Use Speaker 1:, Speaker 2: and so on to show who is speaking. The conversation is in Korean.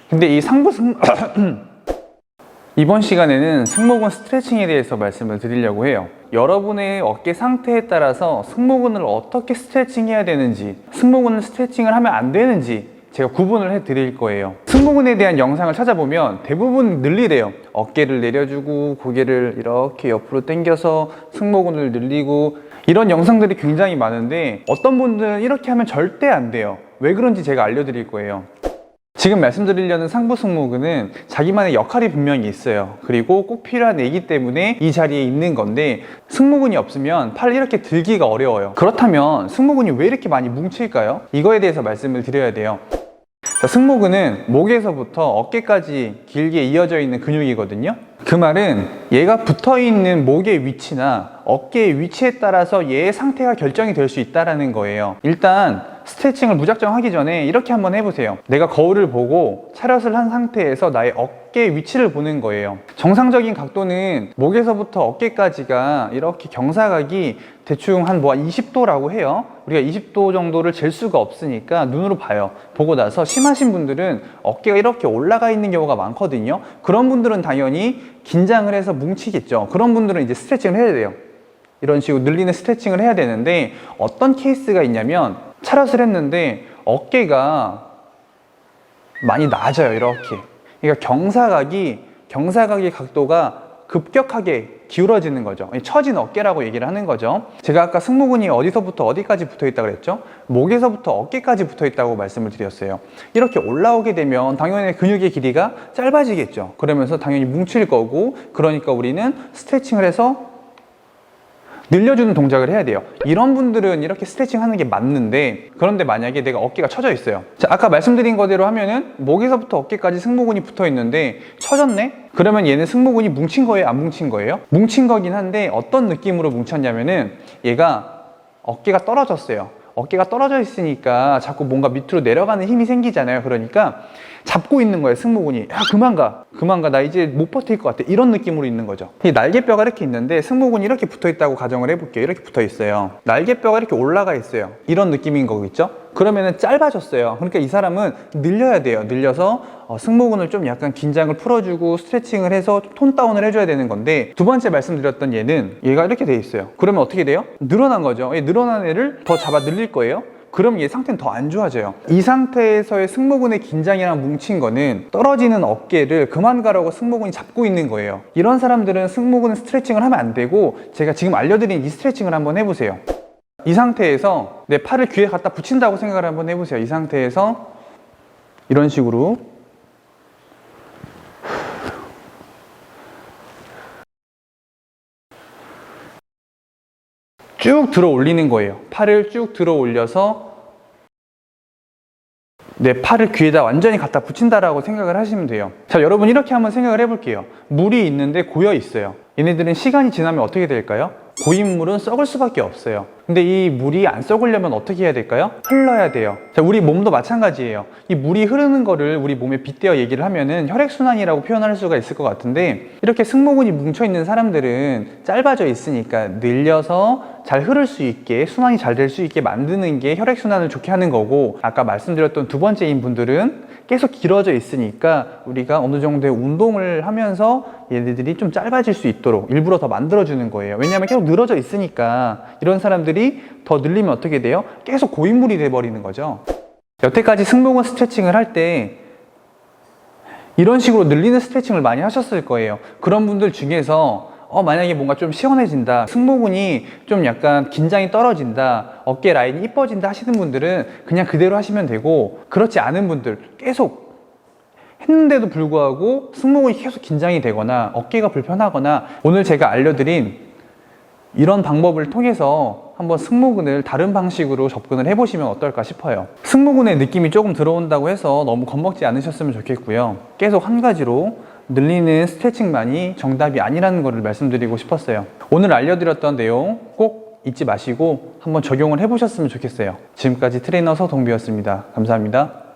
Speaker 1: 근데 이 상부 이번 시간에는 승모근 스트레칭에 대해서 말씀을 드리려고 해요. 여러분의 어깨 상태에 따라서 승모근을 어떻게 스트레칭해야 되는지, 승모근을 스트레칭을 하면 안 되는지 제가 구분을 해 드릴 거예요. 승모근에 대한 영상을 찾아보면 대부분 늘리래요. 어깨를 내려주고 고개를 이렇게 옆으로 당겨서 승모근을 늘리고, 이런 영상들이 굉장히 많은데 어떤 분들은 이렇게 하면 절대 안 돼요. 왜 그런지 제가 알려드릴 거예요. 지금 말씀드리려는 상부 승모근은 자기만의 역할이 분명히 있어요. 그리고 꼭 필요한 애이기 때문에 이 자리에 있는 건데, 승모근이 없으면 팔을 이렇게 들기가 어려워요. 그렇다면 승모근이 왜 이렇게 많이 뭉칠까요? 이거에 대해서 말씀을 드려야 돼요. 자, 승모근은 목에서부터 어깨까지 길게 이어져 있는 근육이거든요. 그 말은 얘가 붙어있는 목의 위치나 어깨의 위치에 따라서 얘의 상태가 결정이 될 수 있다는 거예요. 일단 스트레칭을 무작정 하기 전에 이렇게 한번 해보세요. 내가 거울을 보고 차렷을 한 상태에서 나의 어깨 위치를 보는 거예요. 정상적인 각도는 목에서부터 어깨까지가 이렇게 경사각이 대충 한 20도라고 해요. 우리가 20도 정도를 잴 수가 없으니까 눈으로 봐요. 보고 나서 심하신 분들은 어깨가 이렇게 올라가 있는 경우가 많거든요. 그런 분들은 당연히 긴장을 해서 뭉치겠죠. 그런 분들은 이제 스트레칭을 해야 돼요. 이런 식으로 늘리는 스트레칭을 해야 되는데, 어떤 케이스가 있냐면 차렷을 했는데 어깨가 많이 낮아요. 이렇게. 그러니까 경사각의 각도가 급격하게 기울어지는 거죠. 처진 어깨라고 얘기를 하는 거죠. 제가 아까 승모근이 어디서부터 어디까지 붙어 있다고 그랬죠? 목에서부터 어깨까지 붙어 있다고 말씀을 드렸어요. 이렇게 올라오게 되면 당연히 근육의 길이가 짧아지겠죠. 그러면서 당연히 뭉칠 거고, 그러니까 우리는 스트레칭을 해서 늘려주는 동작을 해야 돼요. 이런 분들은 이렇게 스트레칭 하는 게 맞는데, 그런데 만약에 내가 어깨가 처져 있어요. 자, 아까 말씀드린 거대로 하면은 목에서부터 어깨까지 승모근이 붙어 있는데 처졌네? 그러면 얘는 승모근이 뭉친 거예요? 안 뭉친 거예요? 뭉친 거긴 한데 어떤 느낌으로 뭉쳤냐면은 얘가 어깨가 떨어졌어요. 어깨가 떨어져 있으니까 자꾸 뭔가 밑으로 내려가는 힘이 생기잖아요. 그러니까 잡고 있는 거예요. 승모근이. 야, 그만 가, 나 이제 못 버틸 것 같아, 이런 느낌으로 있는 거죠. 이 날개뼈가 이렇게 있는데 승모근이 이렇게 붙어 있다고 가정을 해볼게요. 이렇게 붙어 있어요. 날개뼈가 이렇게 올라가 있어요. 이런 느낌인 거겠죠? 그러면은 짧아졌어요. 그러니까 이 사람은 늘려야 돼요. 늘려서 승모근을 좀 약간 긴장을 풀어주고 스트레칭을 해서 톤 다운을 해줘야 되는 건데, 두 번째 말씀드렸던 얘가 이렇게 돼 있어요. 그러면 어떻게 돼요? 늘어난 거죠. 늘어난 애를 더 잡아 늘릴 거예요. 그럼 얘 상태는 더 안 좋아져요. 이 상태에서의 승모근의 긴장이랑 뭉친 거는 떨어지는 어깨를 그만 가라고 승모근이 잡고 있는 거예요. 이런 사람들은 승모근 스트레칭을 하면 안 되고, 제가 지금 알려드린 이 스트레칭을 한번 해보세요. 이 상태에서 내 팔을 귀에 갖다 붙인다고 생각을 한번 해보세요. 이 상태에서 이런 식으로 쭉 들어 올리는 거예요. 팔을 쭉 들어 올려서 내 팔을 귀에다 완전히 갖다 붙인다라고 생각을 하시면 돼요. 자, 여러분 이렇게 한번 생각을 해볼게요. 물이 있는데 고여 있어요. 얘네들은 시간이 지나면 어떻게 될까요? 고인 물은 썩을 수밖에 없어요. 근데 이 물이 안 썩으려면 어떻게 해야 될까요? 흘러야 돼요. 자, 우리 몸도 마찬가지예요. 이 물이 흐르는 거를 우리 몸에 빗대어 얘기를 하면은 혈액순환이라고 표현할 수가 있을 것 같은데, 이렇게 승모근이 뭉쳐있는 사람들은 짧아져 있으니까 늘려서 잘 흐를 수 있게, 순환이 잘 될 수 있게 만드는 게 혈액순환을 좋게 하는 거고, 아까 말씀드렸던 두 번째인 분들은 계속 길어져 있으니까 우리가 어느 정도의 운동을 하면서 얘네들이 좀 짧아질 수 있도록 일부러 더 만들어주는 거예요. 왜냐하면 계속 늘어져 있으니까. 이런 사람들이 더 늘리면 어떻게 돼요? 계속 고인물이 돼버리는 거죠. 여태까지 승모근 스트레칭을 할 때 이런 식으로 늘리는 스트레칭을 많이 하셨을 거예요. 그런 분들 중에서 만약에 뭔가 좀 시원해진다, 승모근이 좀 약간 긴장이 떨어진다, 어깨 라인이 이뻐진다 하시는 분들은 그냥 그대로 하시면 되고, 그렇지 않은 분들, 계속 했는데도 불구하고 승모근이 계속 긴장이 되거나 어깨가 불편하거나, 오늘 제가 알려드린 이런 방법을 통해서 한번 승모근을 다른 방식으로 접근을 해보시면 어떨까 싶어요. 승모근의 느낌이 조금 들어온다고 해서 너무 겁먹지 않으셨으면 좋겠고요. 계속 한 가지로 늘리는 스트레칭만이 정답이 아니라는 것을 말씀드리고 싶었어요. 오늘 알려드렸던 내용 꼭 잊지 마시고 한번 적용을 해보셨으면 좋겠어요. 지금까지 트레이너 서동비였습니다. 감사합니다.